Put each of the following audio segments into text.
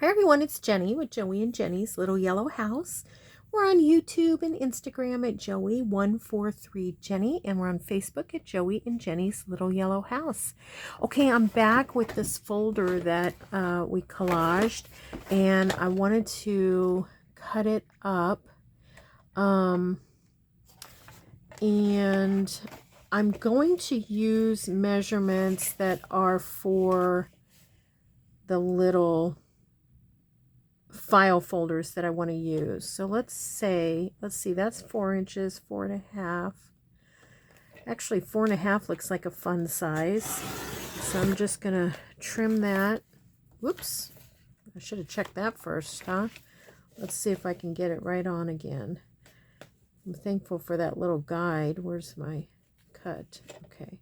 Hi everyone, it's Jenny with Joey and Jenny's Little Yellow House. We're on YouTube and Instagram at Joey143Jenny, and we're on Facebook at Joey and Jenny's Little Yellow House. Okay, I'm back with this folder that we collaged, and I wanted to cut it up. And I'm going to use measurements that are for the little file folders that I want to use. So let's see, that's 4 inches, 4.5. Actually, 4.5 looks like a fun size. So I'm just gonna trim that. Whoops, I should have checked that first, huh? Let's see if I can get it right on again. I'm thankful for that little guide. Where's my cut? Okay,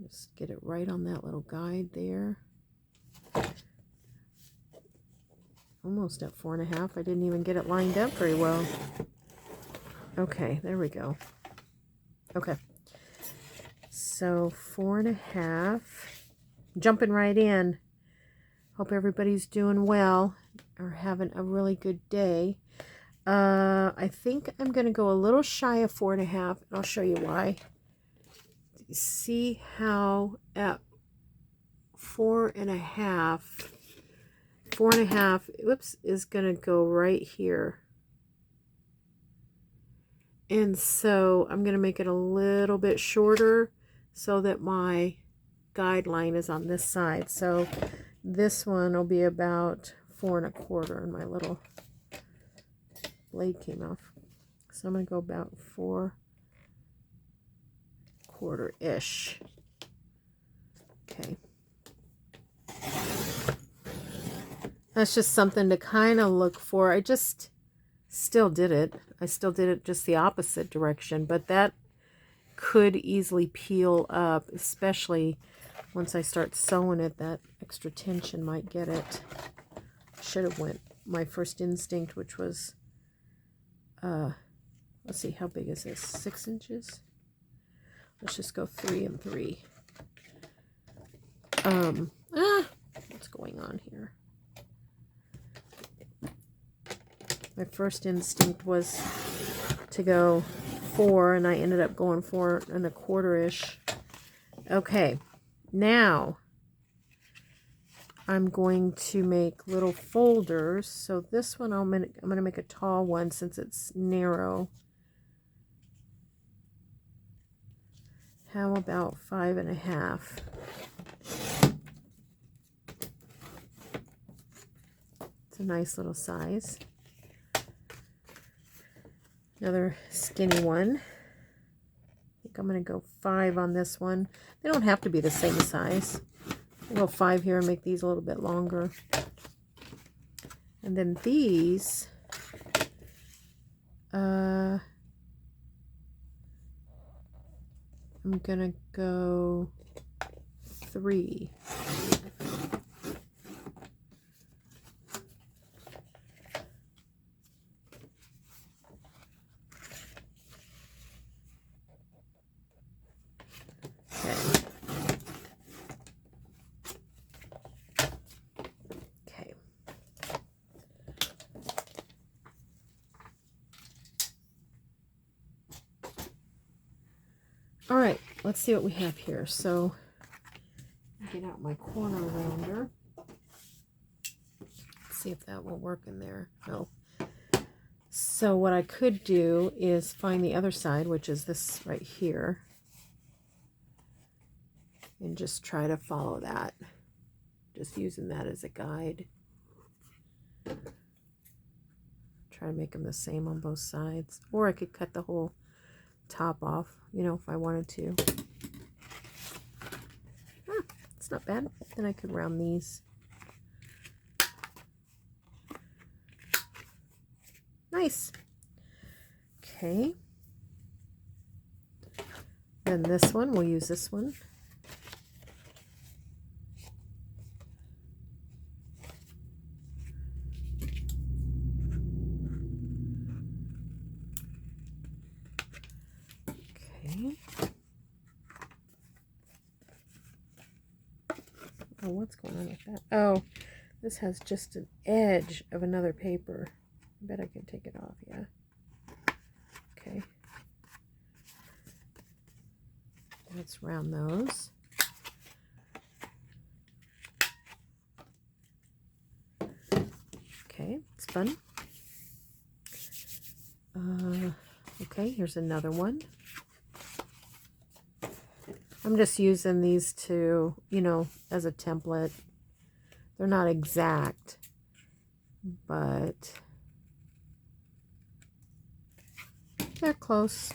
just get it right on that little guide there. Almost at 4.5. I didn't even get it lined up very well. Okay, there we go. Okay, so 4.5. Jumping right in. Hope everybody's doing well or having a really good day. I think I'm going to go a little shy of 4.5, and I'll show you why. See how at 4.5, 4.5, whoops, is going to go right here. And so I'm going to make it a little bit shorter so that my guideline is on this side. So this one will be about 4.25, and my little blade came off. So I'm going to go about 4.25-ish. Okay. That's just something to kind of look for. I just still did it. I still did it just the opposite direction, but that could easily peel up, especially once I start sewing it. That extra tension might get it. Should have went my first instinct, which was, let's see, how big is this? 6 inches? Let's just go 3 and 3. What's going on here? My first instinct was to go 4, and I ended up going 4.25-ish. Okay, now I'm going to make little folders. So this one I'm going to make a tall one since it's narrow. How about 5.5? It's a nice little size. Another skinny one. I think I'm going to go 5 on this one. They don't have to be the same size. I'll go 5 here and make these a little bit longer. And then these, I'm going to go 3. All right, let's see what we have here. So, get out my corner rounder. Let's see if that will work in there. No. So what I could do is find the other side, which is this right here, and just try to follow that. Just using that as a guide. Try to make them the same on both sides. Or I could cut the whole top off, you know, if I wanted to. It's not bad. Then I could round these. Nice. Okay. Then this one, we'll use this one. Okay. Oh, what's going on with that? Oh, This has just an edge of another paper. I bet I can take it off, yeah. Okay. Let's round those. Okay, it's fun. Okay, here's another one. I'm just using these to, you know, as a template. They're not exact, but they're close.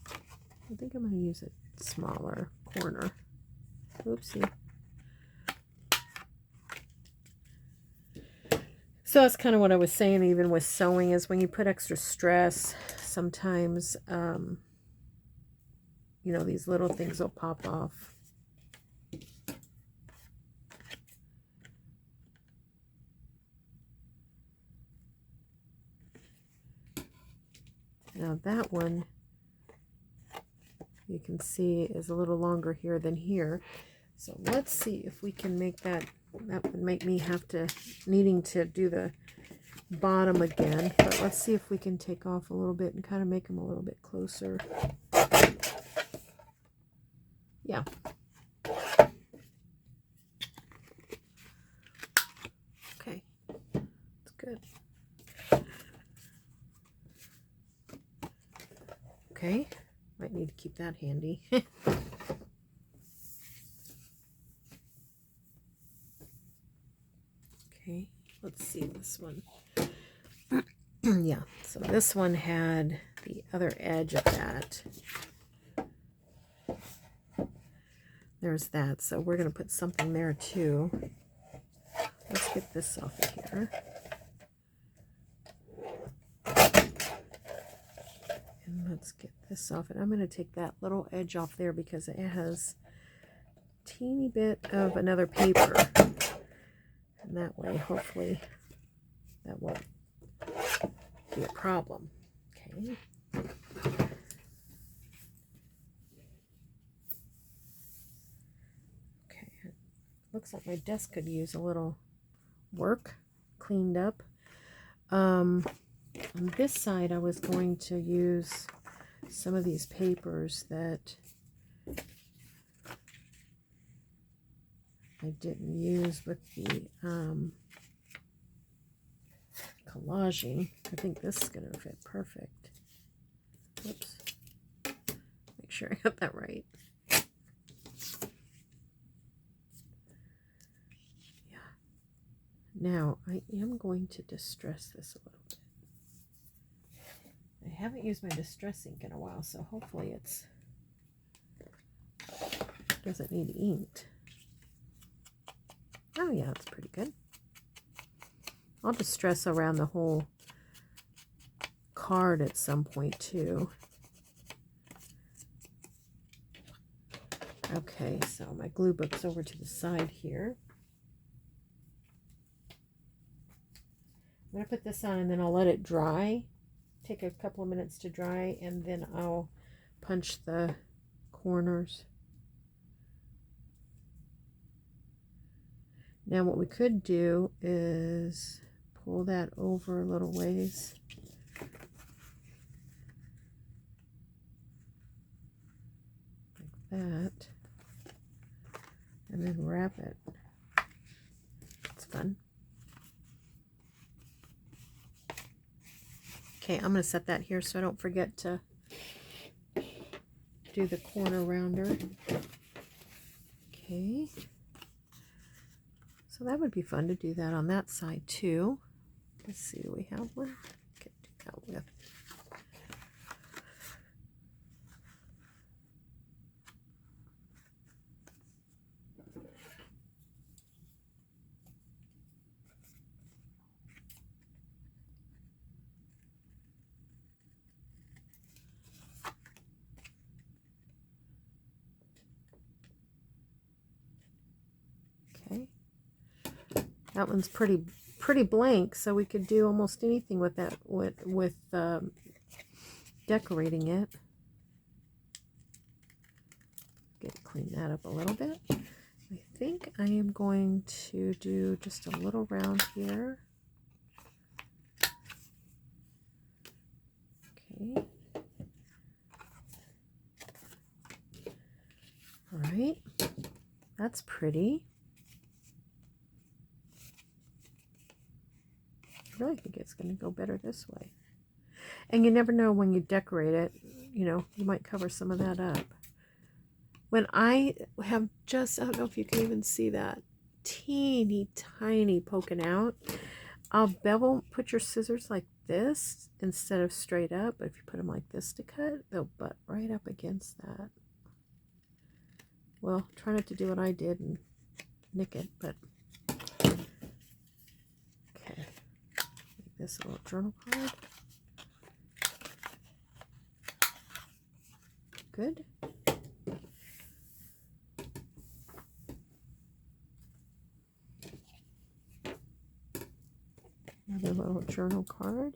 I think I'm going to use a smaller corner. Oopsie. So that's kind of what I was saying, even with sewing, is when you put extra stress, sometimes, you know, these little things will pop off. Now that one, you can see, is a little longer here than here. So let's see if we can make that. That would make me needing to do the bottom again. But let's see if we can take off a little bit and kind of make them a little bit closer. Yeah. Okay. That's good. Okay. Might need to keep that handy. Okay, let's see this one. Yeah, so this one had the other edge of that. There's that, so we're going to put something there too. Let's get this off of here. And let's get this off. And I'm going to take that little edge off there because it has a teeny bit of another paper. And that way, hopefully, that won't be a problem. Okay. Okay. Looks like my desk could use a little work, cleaned up. On this side, I was going to use some of these papers that I didn't use with the collaging. I think this is going to fit perfect. Oops. Make sure I got that right. Yeah. Now, I am going to distress this a little bit. I haven't used my distress ink in a while, so hopefully it doesn't need inked. Oh yeah, that's pretty good. I'll distress around the whole card at some point too. Okay, so my glue book's over to the side here. I'm going to put this on and then I'll let it dry. Take a couple of minutes to dry and then I'll punch the corners. Now what we could do is pull that over a little ways. Like that. And then wrap it. It's fun. Okay, I'm going to set that here so I don't forget to do the corner rounder. Okay. So that would be fun to do that on that side too. Let's see, do we have one? Okay, do that with. Okay. That one's pretty blank, so we could do almost anything with that, with decorating it. Clean that up a little bit. I think I am going to do just a little round here. Okay. All right. That's pretty. I really think it's going to go better this way. And you never know when you decorate it, you know, you might cover some of that up. When I have just, I don't know if you can even see that, teeny tiny poking out, I'll bevel, put your scissors like this instead of straight up. But if you put them like this to cut, they'll butt right up against that. Well, try not to do what I did and nick it, but okay. Make this a little journal card. Good. Another little journal card.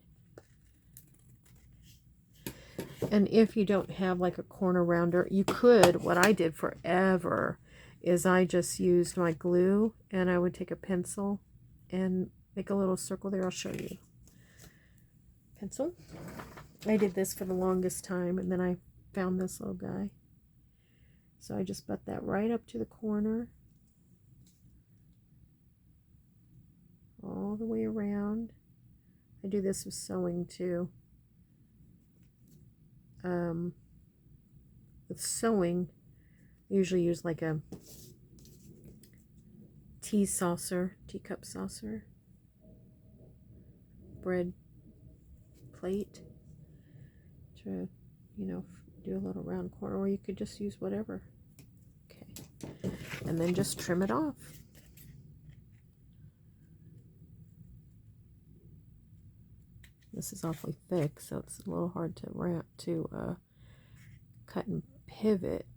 And if you don't have like a corner rounder, you could, what I did forever is I just used my glue and I would take a pencil and make a little circle there. I'll show you. Pencil. I did this for the longest time and then I found this little guy. So I just butt that right up to the corner. All the way around. I do this with sewing too. With sewing, I usually use like a teacup saucer, bread plate to, you know, do a little round corner, or you could just use whatever. Okay, and then just trim it off. This is awfully thick, so it's a little hard to cut and pivot,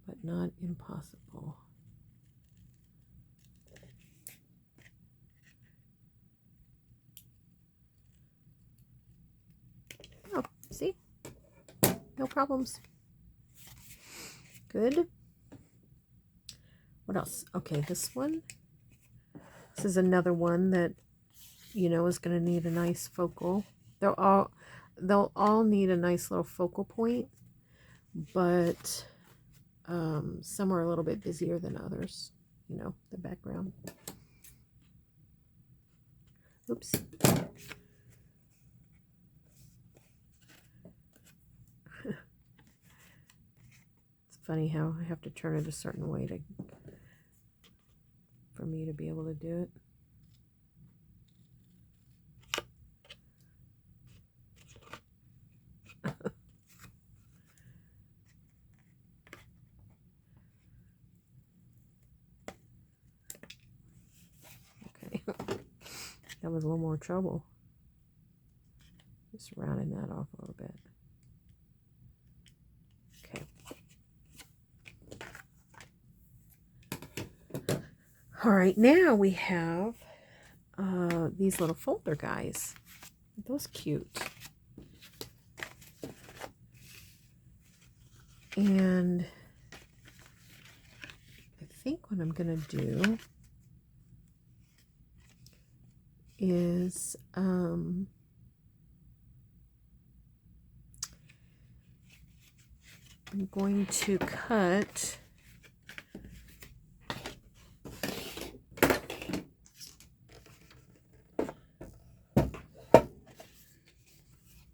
but not impossible. Oh, see? No problems. Good. What else? Okay, this one. This is another one that, you know, is going to need a nice focal. They'll all need a nice little focal point, but some are a little bit busier than others, you know, the background. Oops. It's funny how I have to turn it a certain way for me to be able to do it. That was a little more trouble. Just rounding that off a little bit. Okay. All right, now we have these little folder guys. Aren't those cute? And I think what I'm going to do is I'm going to cut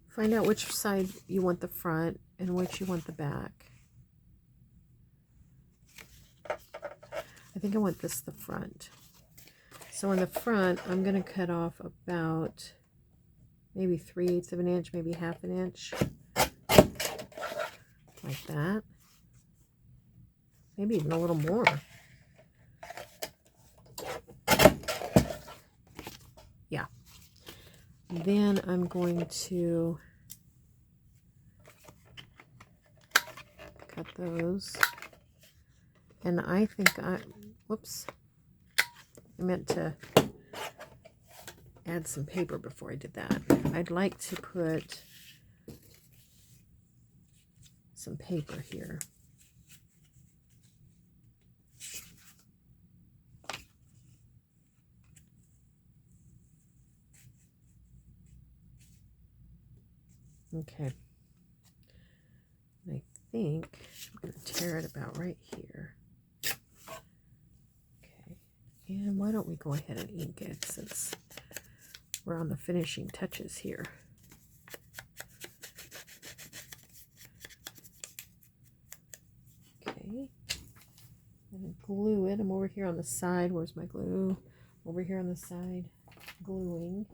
find out which side you want the front and which you want the back. I think I want this the front. So in the front, I'm going to cut off about maybe 3/8 of an inch, maybe 1/2 an inch. Like that. Maybe even a little more. Yeah. Then I'm going to cut those. And I think whoops. I meant to add some paper before I did that. I'd like to put some paper here. Okay. I think I'm going to tear it about right here. Okay. And why don't we go ahead and ink it since we're on the finishing touches here. Okay. And glue it. I'm over here on the side. Where's my glue? Over here on the side, gluing.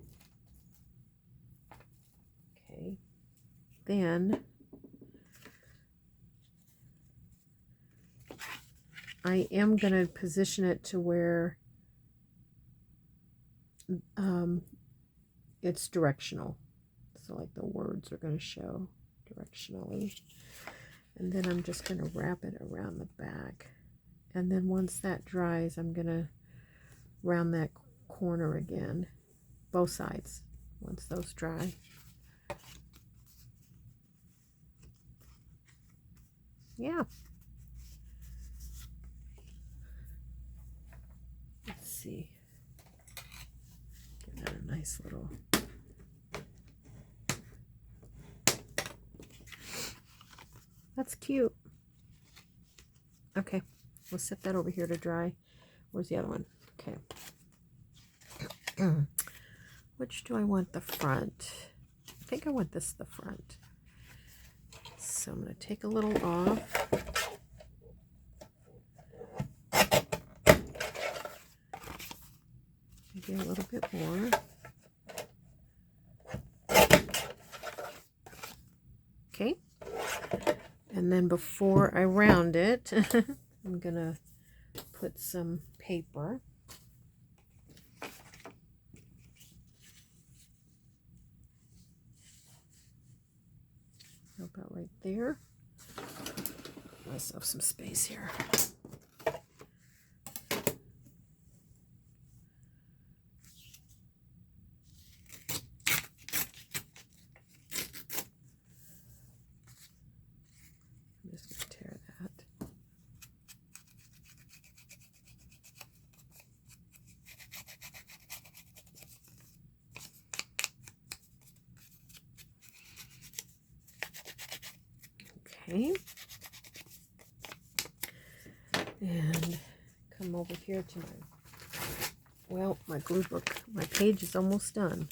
Okay. Then I am going to position it to where it's directional. So like the words are going to show directionally. And then I'm just going to wrap it around the back. And then once that dries, I'm going to round that corner again, both sides, once those dry. Yeah. Let's see. Give that a nice little... That's cute. Okay, we'll set that over here to dry. Where's the other one? Okay. Which do I want the front? I think I want this the front. So I'm going to take a little off. Maybe a little bit more. Okay. And then before I round it, I'm going to put some paper. About right there. Give myself some space here. I'm just going to tear that. Okay. And come over here to my glue book. My page is almost done.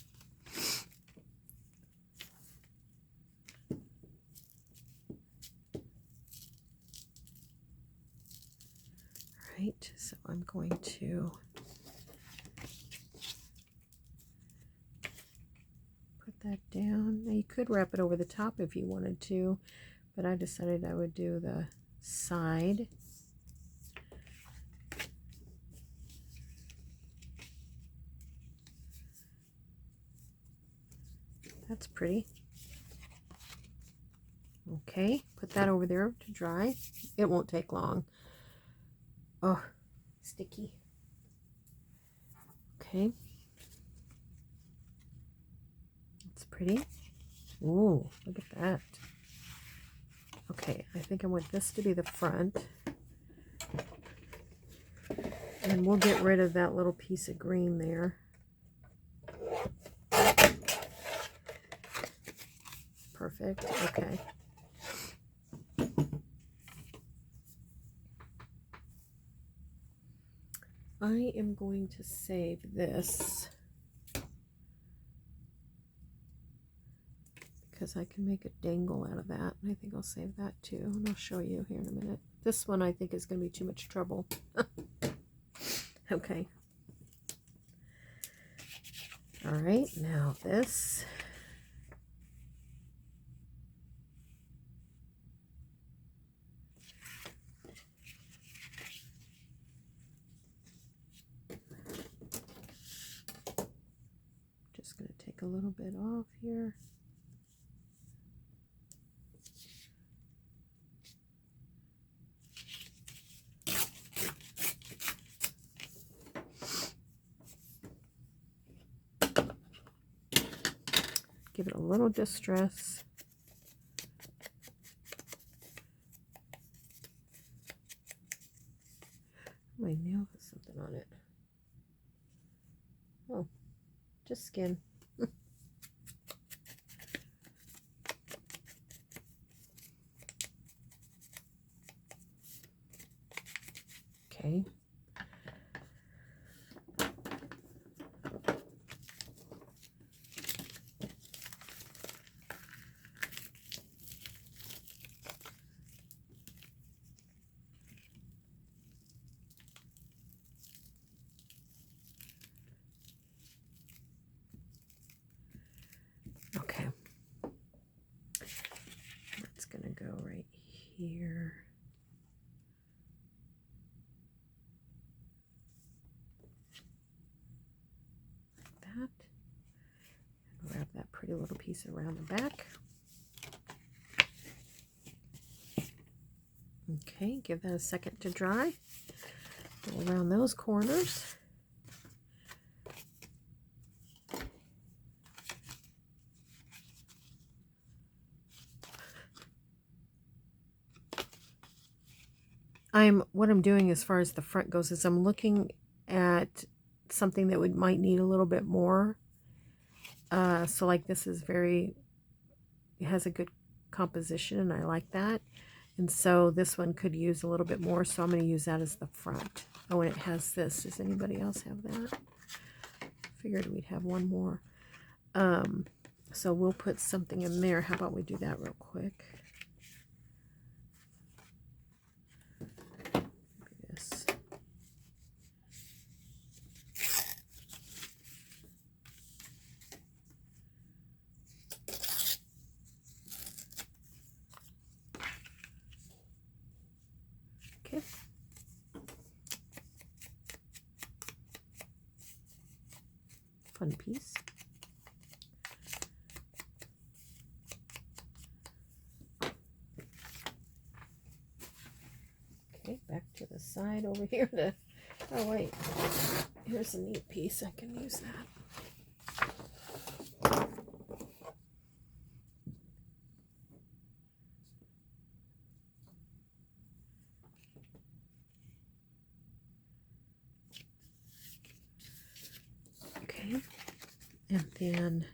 Right, so I'm going to put that down. Now you could wrap it over the top if you wanted to, but I decided I would do the side. That's pretty. Okay, put that over there to dry. It won't take long. Oh, sticky. Okay. It's pretty. Ooh, look at that. Okay, I think I want this to be the front. And we'll get rid of that little piece of green there. Perfect. Okay. I am going to save this because I can make a dangle out of that. And I think I'll save that too. And I'll show you here in a minute. This one I think is going to be too much trouble. Okay. All right, now this. Just going to take a little bit off here. Give it a little distress. My nail has something on it. Oh, just skin. Okay. Okay. That's going to go right here. Like that. Wrap that pretty little piece around the back. Okay, give that a second to dry. Go around those corners. What I'm doing as far as the front goes is I'm looking at something that might need a little bit more. So like this is it has a good composition and I like that. And so this one could use a little bit more, so I'm going to use that as the front. Oh, and it has this. Does anybody else have that? Figured we'd have one more. So we'll put something in there. How about we do that real quick? This. Okay. Fun piece. Okay, back to the side over here. Oh wait, here's a neat piece. I can use that. Okay, and then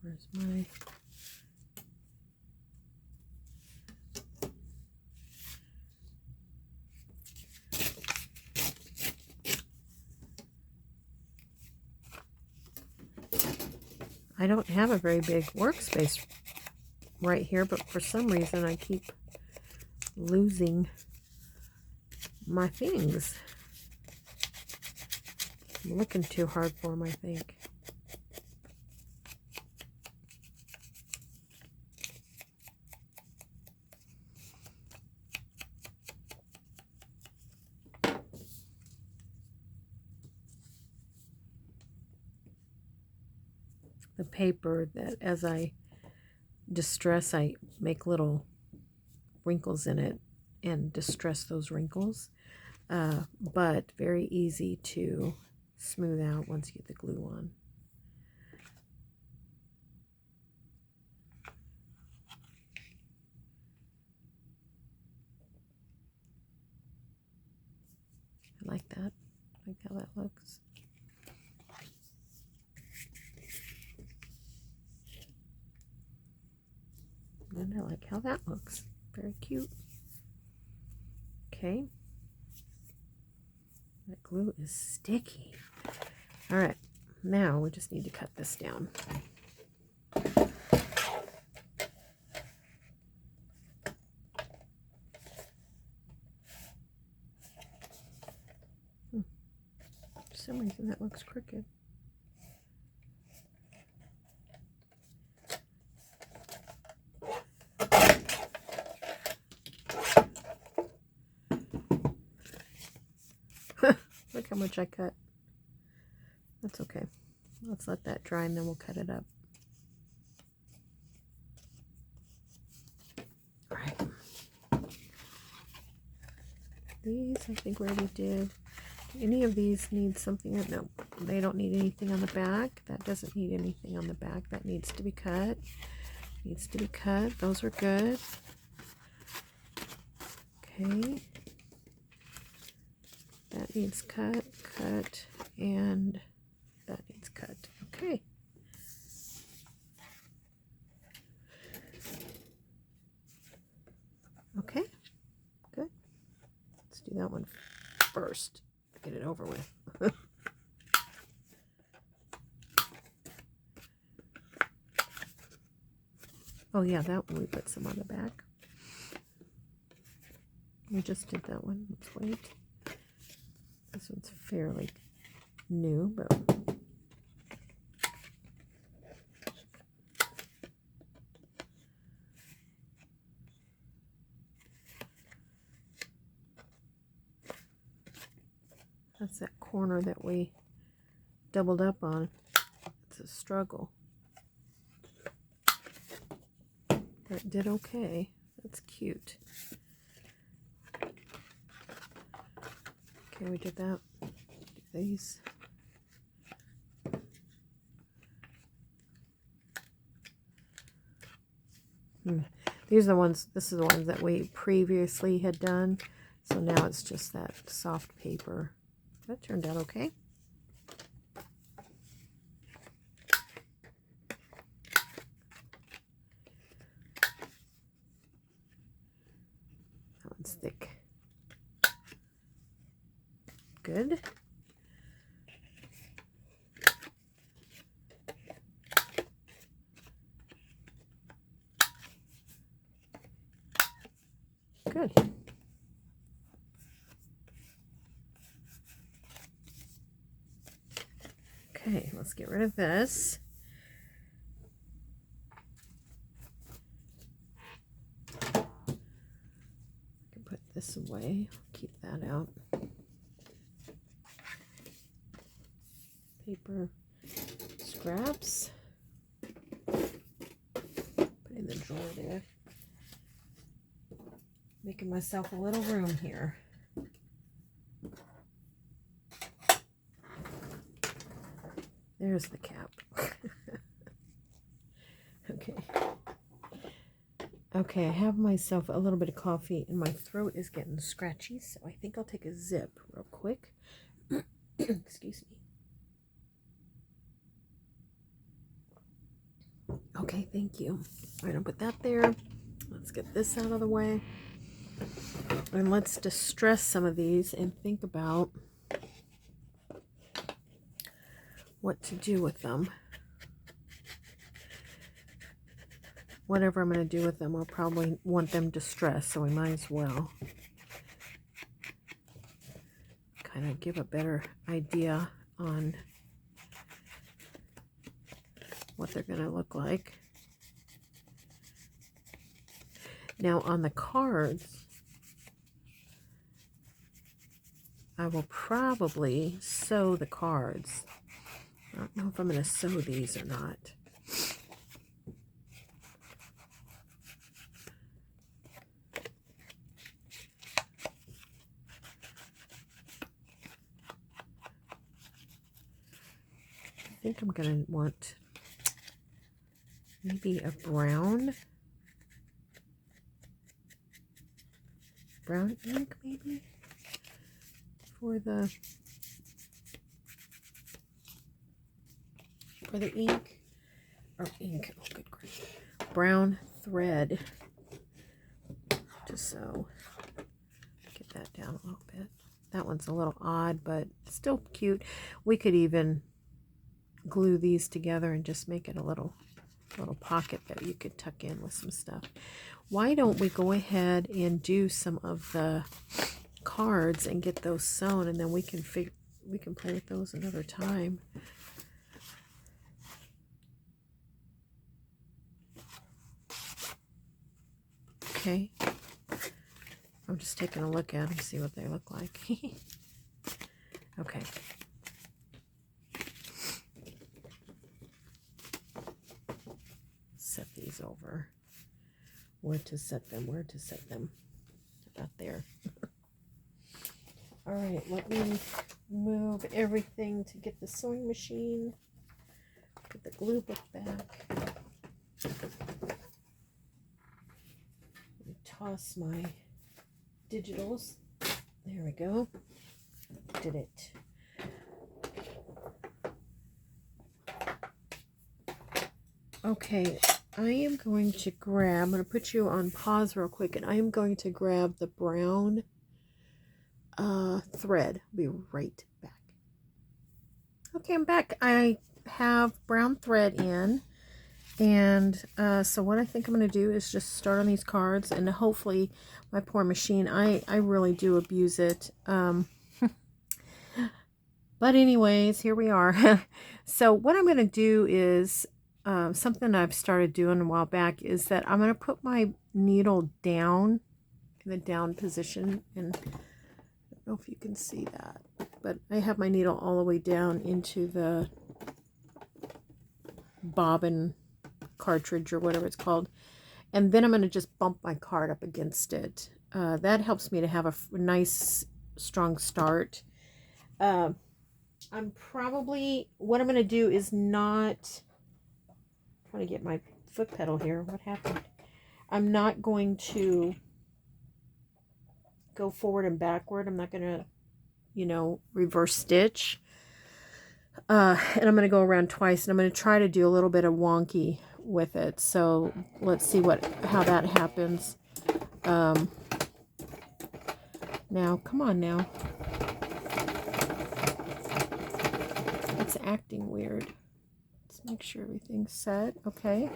where's my... I don't have a very big workspace right here, but for some reason I keep losing my things. I'm looking too hard for them, I think. The paper that as I distress, I make little wrinkles in it and distress those wrinkles, but very easy to smooth out once you get the glue on. I like that. I like how that looks. And I like how that looks. Very cute. Okay. That glue is sticky. All right. Now we just need to cut this down. For some reason that looks crooked. Look how much I cut. That's okay. Let's let that dry and then we'll cut it up. All right. These I think we already did. Any of these need something? No, they don't need anything on the back. That doesn't need anything on the back. That needs to be cut. Needs to be cut. Those are good. Okay. That needs cut, and that needs cut. Okay. Okay, good. Let's do that one first. Get it over with. Oh yeah, that one we put some on the back. We just did that one. Let's wait. This one's fairly new, but that's that corner that we doubled up on. It's a struggle. But it did okay. That's cute. Okay, we did that. Do these. These are the ones, this is the ones that we previously had done. So now it's just that soft paper. That turned out okay. That one's thick. Good. Good. Okay, let's get rid of this. I can put this away. Keep that out. Paper scraps. Put in the drawer there. Making myself a little room here. There's the cap. Okay. Okay, I have myself a little bit of coffee and my throat is getting scratchy, so I think I'll take a zip real quick. Excuse me. Okay, thank you. All right, I'll put that there. Let's get this out of the way. And let's distress some of these and think about what to do with them. Whatever I'm going to do with them, I'll probably want them distressed, so we might as well kind of give a better idea on what they're going to look like. Now on the cards, I will probably sew the cards. I don't know if I'm going to sew these or not. I think I'm going to want maybe a brown ink maybe for the ink, or ink, oh good grief, brown thread to sew. Get that down a little bit. That one's a little odd, but still cute. We could even glue these together and just make it a little pocket that you could tuck in with some stuff. Why don't we go ahead and do some of the cards and get those sewn, and then we can play with those another time. Okay. I'm just taking a look at them, see what they look like. Okay. Set these over. Where to set them. About there. All right, let me move everything to get the sewing machine. Put the glue book back. Let me toss my digitals. There we go. Did it. Okay, I am going to grab, I'm going to put you on pause real quick, and I am going to grab the brown thread. I'll be right back. Okay, I'm back. I have brown thread in, and so what I think I'm going to do is just start on these cards, and hopefully my poor machine, I really do abuse it. But anyways, here we are. So what I'm going to do is something I've started doing a while back is that I'm going to put my needle down in the down position, and I don't know if you can see that, but I have my needle all the way down into the bobbin cartridge or whatever it's called, and then I'm going to just bump my card up against it. That helps me to have a nice strong start. I'm probably, what I'm going to do is not, trying to get my foot pedal here. What happened? I'm not going to go forward and backward. I'm not going to, you know, reverse stitch. And I'm going to go around twice, and I'm going to try to do a little bit of wonky with it. So let's see how that happens. Now, come on now. It's acting weird. Let's make sure everything's set. Okay.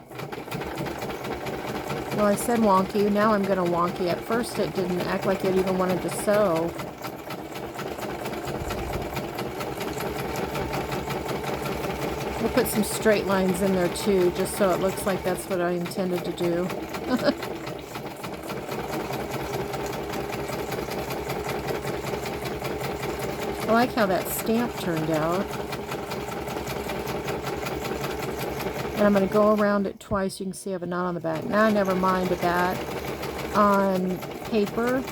Well, I said wonky. Now I'm going to wonky. At first it didn't act like it even wanted to sew. We'll put some straight lines in there too, just so it looks like that's what I intended to do. I like how that stamp turned out. And I'm going to go around it twice. You can see I have a knot on the back. Now I never minded that on paper.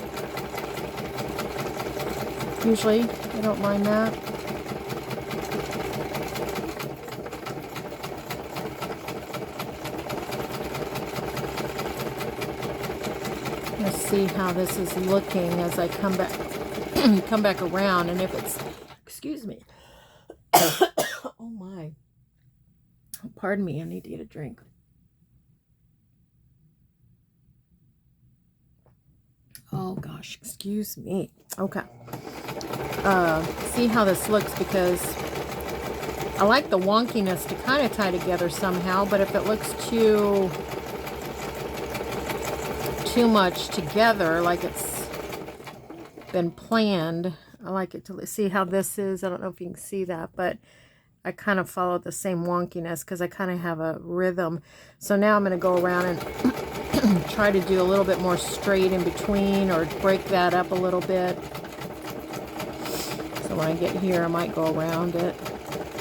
Usually I don't mind that. Let's see how this is looking as I come back come back around, and if it's, excuse me. Oh my. Pardon me, I need to get a drink. Oh gosh, excuse me. Okay. See how this looks, because I like the wonkiness to kind of tie together somehow, but if it looks too much together, like it's been planned, I like it to see how this is. I don't know if you can see that, but I kind of follow the same wonkiness because I kind of have a rhythm. So now I'm going to go around and try to do a little bit more straight in between, or break that up a little bit. So when I get here, I might go around it,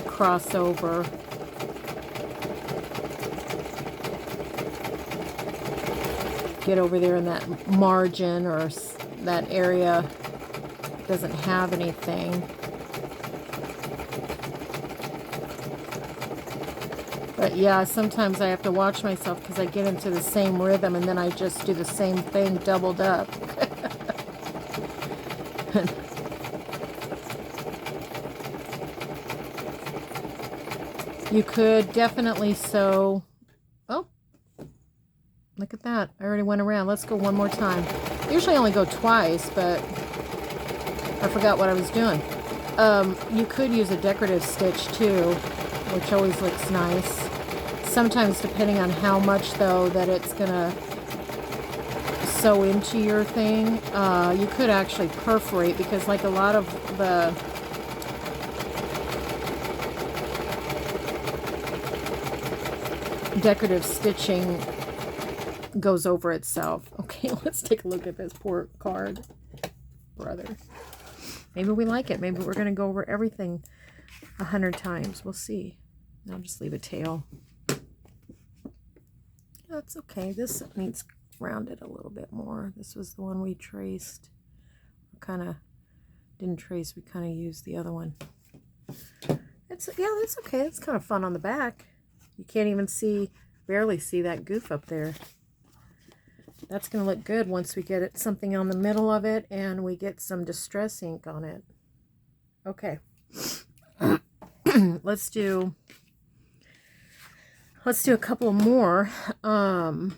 cross over. Get over there in that margin, or that area doesn't have anything. But yeah, sometimes I have to watch myself because I get into the same rhythm and then I just do the same thing doubled up. You could definitely sew. Oh, look at that. I already went around. Let's go one more time. Usually I only go twice, but I forgot what I was doing. You could use a decorative stitch too, which always looks nice. Sometimes, depending on how much, though, that it's going to sew into your thing, you could actually perforate, because like a lot of the decorative stitching goes over itself. Okay, let's take a look at this poor card. Brother. Maybe we like it. Maybe we're going to go over everything 100 times. We'll see. I'll just leave a tail. That's okay. This needs rounded a little bit more. This was the one we traced. Kind of didn't trace. We kind of used the other one. It's, yeah, that's okay. It's kind of fun on the back. You can't even see, barely see that goof up there. That's going to look good once we get it, something on the middle of it and we get some distress ink on it. Okay. Let's do a couple more. I'm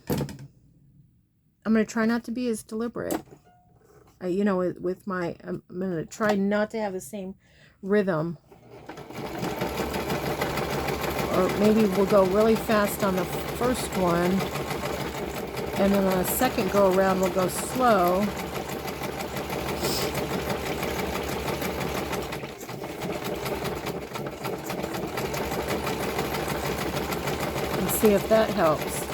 going to try not to be as deliberate. You know, with my, I'm going to try not to have the same rhythm. Or maybe we'll go really fast on the first one, and then on the second go around we'll go slow. And see if that helps.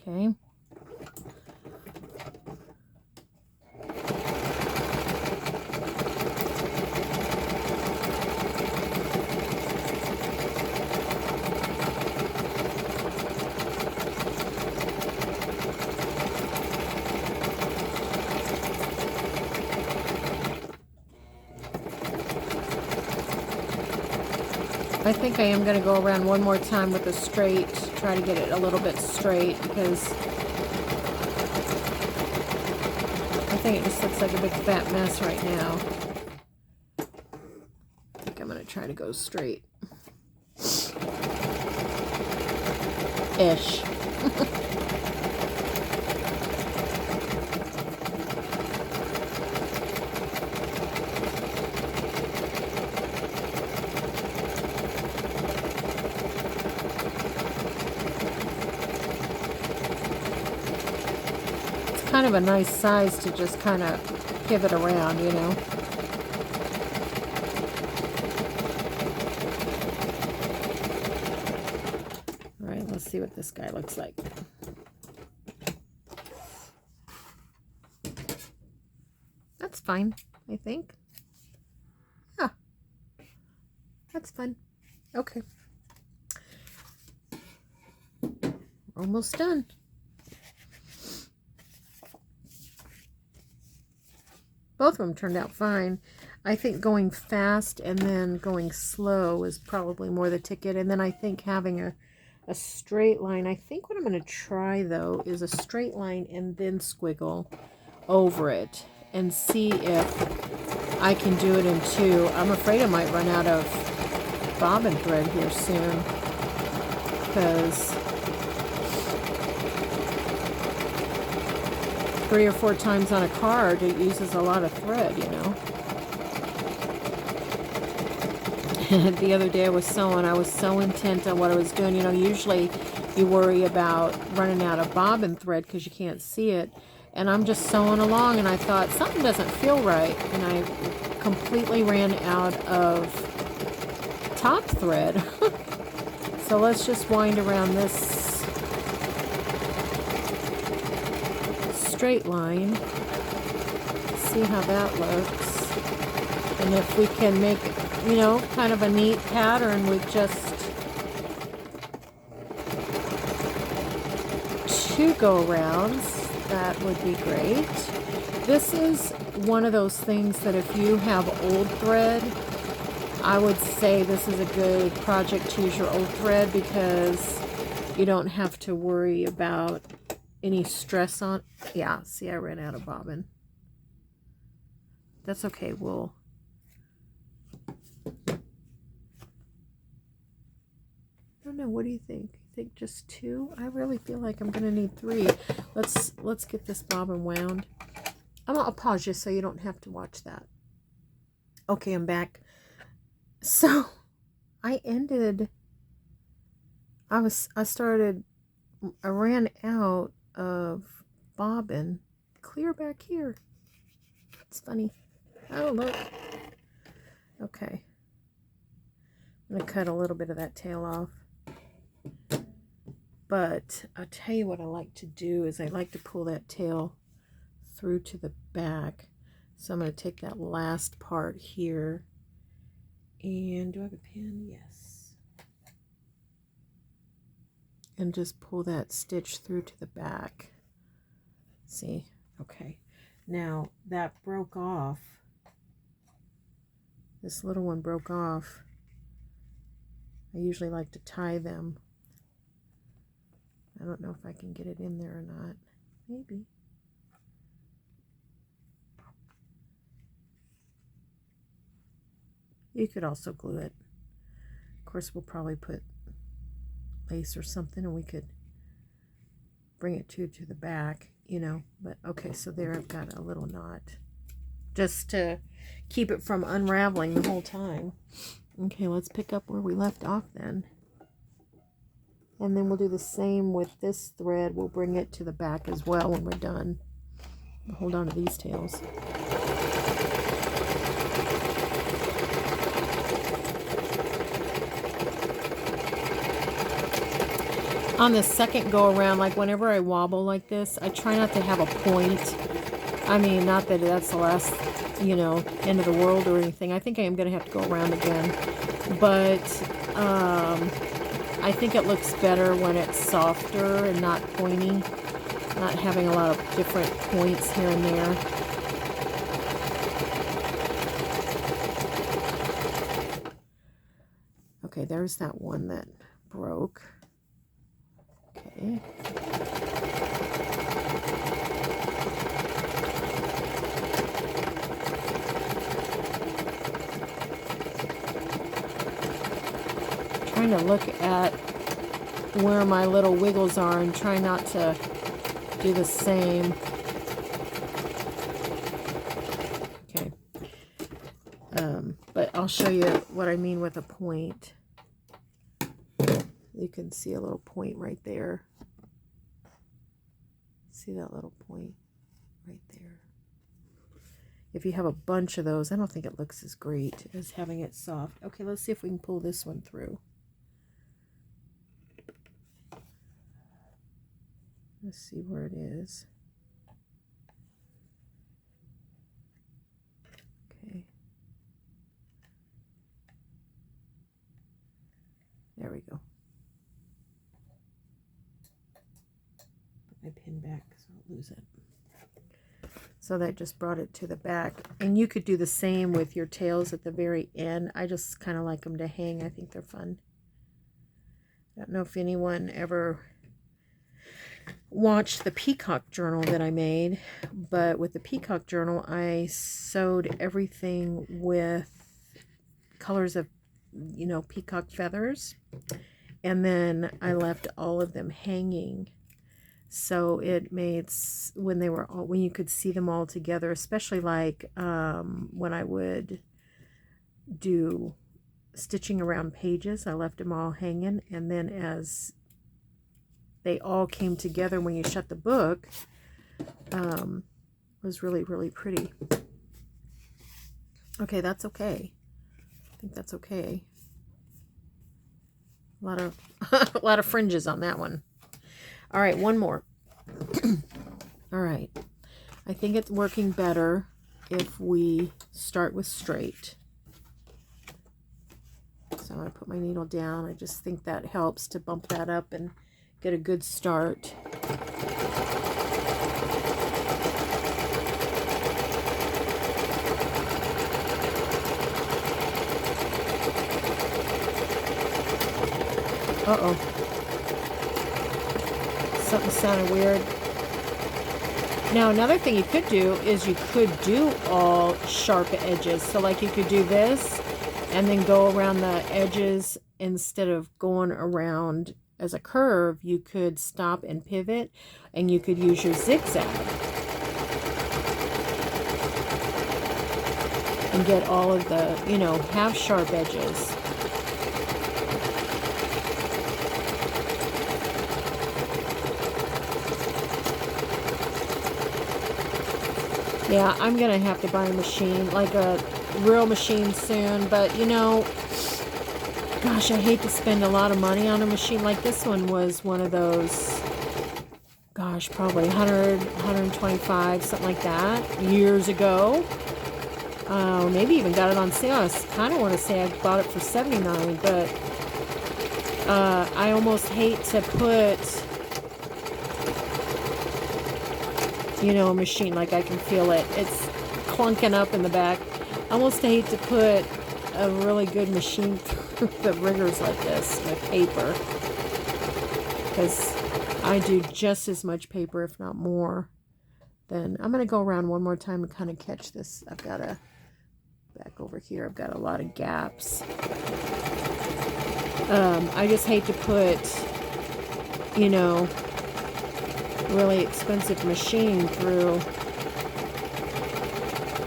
Okay. I think I am going to go around one more time with a straight, try to get it a little bit straight, because I think it just looks like a big fat mess right now. I think I'm going to try to go straight. Ish. Kind of a nice size to just kind of pivot around, you know. All right, let's see what this guy looks like. That's fine, I think. Yeah, that's fun. Okay. Almost done. Both of them turned out fine. I think going fast and then going slow is probably more the ticket. And then I think having a straight line. I think what I'm going to try, though, is a straight line and then squiggle over it and see if I can do it in two. I'm afraid I might run out of bobbin thread here soon, because 3 or 4 times on a card, it uses a lot of thread, you know. The other day I was so intent on what I was doing. You know, usually you worry about running out of bobbin thread because you can't see it. And I'm just sewing along, and I thought, something doesn't feel right. And I completely ran out of top thread. So let's just wind around this straight line, see how that looks, and if we can make, you know, kind of a neat pattern with just 2 go-arounds, that would be great. This is one of those things that if you have old thread, I would say this is a good project to use your old thread, because you don't have to worry about any stress on. Yeah, see, I ran out of bobbin. That's okay. We'll, I don't know, what do you think? You think just 2? I really feel like I'm gonna need 3. Let's get this bobbin wound. I'll pause just so you don't have to watch that. Okay, I'm back. So I ran out of bobbin clear back here. It's funny. Oh, look. Okay. I'm going to cut a little bit of that tail off. But I'll tell you what I like to do is I like to pull that tail through to the back. So I'm going to take that last part here. And do I have a pin? Yes. And just pull that stitch through to the back. See? Okay. Now that broke off This little one broke off. I usually like to tie them. I don't know if I can get it in there or not. Maybe. You could also glue it. Of course, we'll probably put lace or something, and we could bring it to the back, you know. But okay, so there I've got a little knot, just to keep it from unraveling the whole time. Okay, let's pick up where we left off then. And then we'll do the same with this thread. We'll bring it to the back as well when we're done. Hold on to these tails. On the second go around, like whenever I wobble like this, I try not to have a point. I mean, not that that's the last, you know, end of the world or anything. I think I am going to have to go around again. But I think it looks better when it's softer and not pointy. Not having a lot of different points here and there. Okay, there's that one that broke. Okay. Trying to look at where my little wiggles are and try not to do the same. Okay. But I'll show you what I mean with a point. You can see a little point right there. See that little point right there? If you have a bunch of those, I don't think it looks as great as having it soft. Okay, let's see if we can pull this one through. Let's see where it is. Okay. There we go. Put my pin back so I don't lose it. So that just brought it to the back. And you could do the same with your tails at the very end. I just kind of like them to hang. I think they're fun. I don't know if anyone ever watched the peacock journal that I made, but with the peacock journal I sewed everything with colors of, you know, peacock feathers, and then I left all of them hanging, so it made, when they were all, when you could see them all together, especially like when I would do stitching around pages, I left them all hanging, and then as they all came together when you shut the book, was really, really pretty. Okay, that's okay. I think that's okay. A lot of a lot of fringes on that one. All right, one more. All right. I think it's working better if we start with straight. So I'm going to put my needle down. I just think that helps to bump that up and get a good start. Uh-oh. Something sounded weird. Now, another thing you could do is you could do all sharp edges. So like you could do this and then go around the edges instead of going around as a curve. You could stop and pivot, and you could use your zigzag and get all of the, you know, have sharp edges. Yeah, I'm gonna have to buy a machine, like a real machine soon, but you know, gosh, I hate to spend a lot of money on a machine. Like this one was one of those, gosh, probably 100, 125, something like that, years ago. Maybe even got it on sale. I kind of want to say I bought it for $79, but I almost hate to put, you know, a machine, like I can feel it. It's clunking up in the back. I almost hate to put a really good machine that riggers like this with paper, because I do just as much paper, if not more. Then I'm going to go around one more time and kind of catch this. I've got a, back over here, I've got a lot of gaps. I just hate to put, you know, really expensive machine through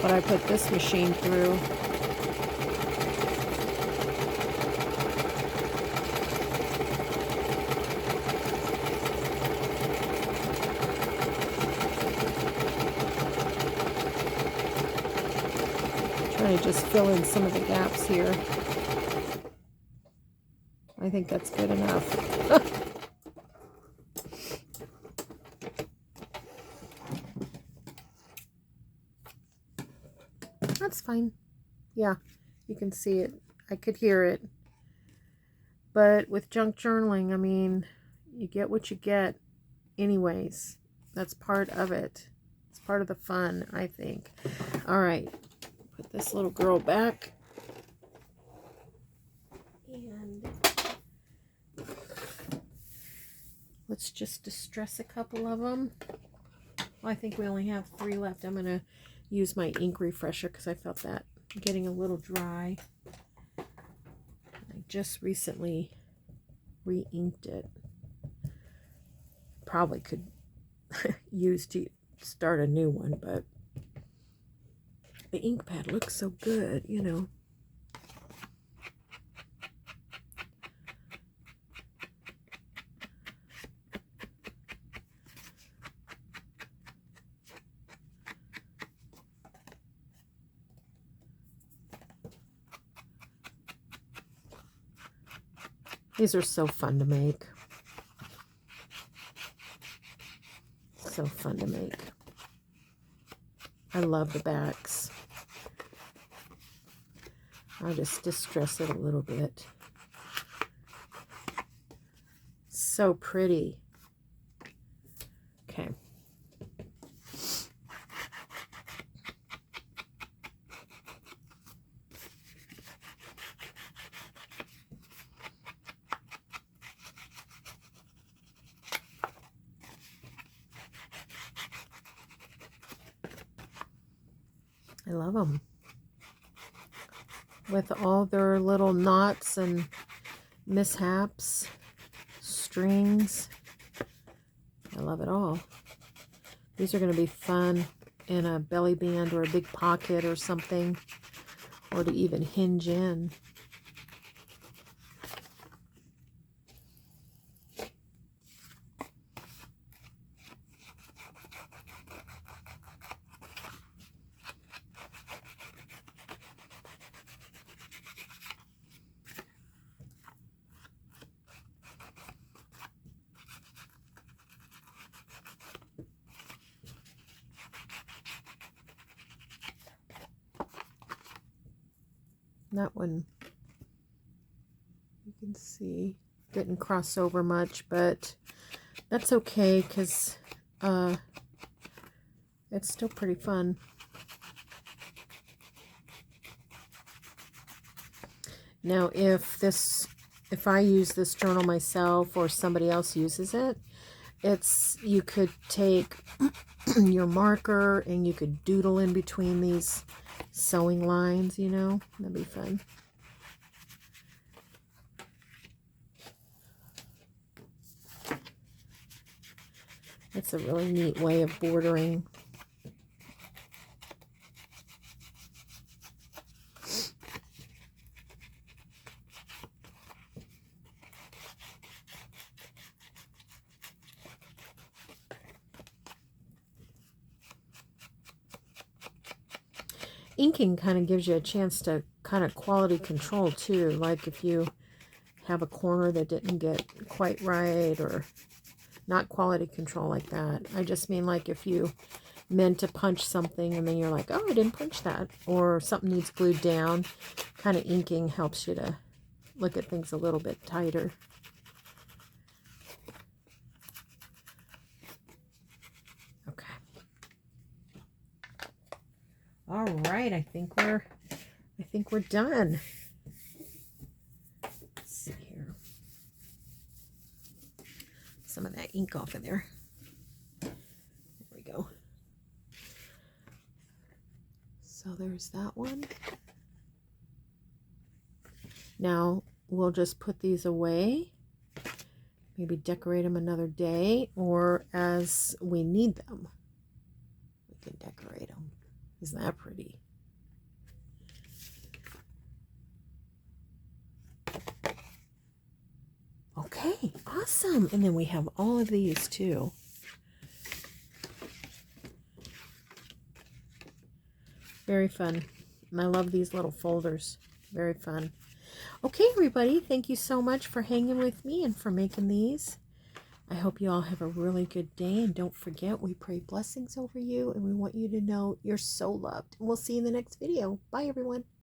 what I put this machine through. Trying to just fill in some of the gaps here. I think that's good enough. That's fine. Yeah, you can see it. I could hear it. But with junk journaling, I mean, you get what you get anyways. That's part of it. It's part of the fun, I think. All right. Put this little girl back. And let's just distress a couple of them. Well, I think we only have 3 left. I'm going to use my ink refresher because I felt that getting a little dry. I just recently re-inked it. Probably could use to start a new one, but the ink pad looks so good, you know. These are so fun to make. So fun to make. I love the backs. I'll just distress it a little bit. So pretty. Okay. I love them. With all their little knots and mishaps, strings. I love it all. These are going to be fun in a belly band or a big pocket or something, or to even hinge in. That one, you can see, didn't cross over much, but that's okay because it's still pretty fun. Now, if I use this journal myself or somebody else uses it, you could take your marker and you could doodle in between these sewing lines, you know. That'd be fun. It's a really neat way of bordering. Inking kind of gives you a chance to kind of quality control too, like if you have a corner that didn't get quite right, or not quality control like that. I just mean like if you meant to punch something and then you're like, oh, I didn't punch that, or something needs glued down, kind of inking helps you to look at things a little bit tighter. All right, I think we're done. some of that ink off of there. There we go. So there's that one. Now we'll just put these away. Maybe decorate them another day, or as we need them, we can decorate them. Isn't that pretty? Okay, awesome. And then we have all of these too. Very fun. And I love these little folders. Very fun. Okay, everybody, thank you so much for hanging with me and for making these. I hope you all have a really good day, and don't forget, we pray blessings over you, and we want you to know you're so loved. And we'll see you in the next video. Bye, everyone.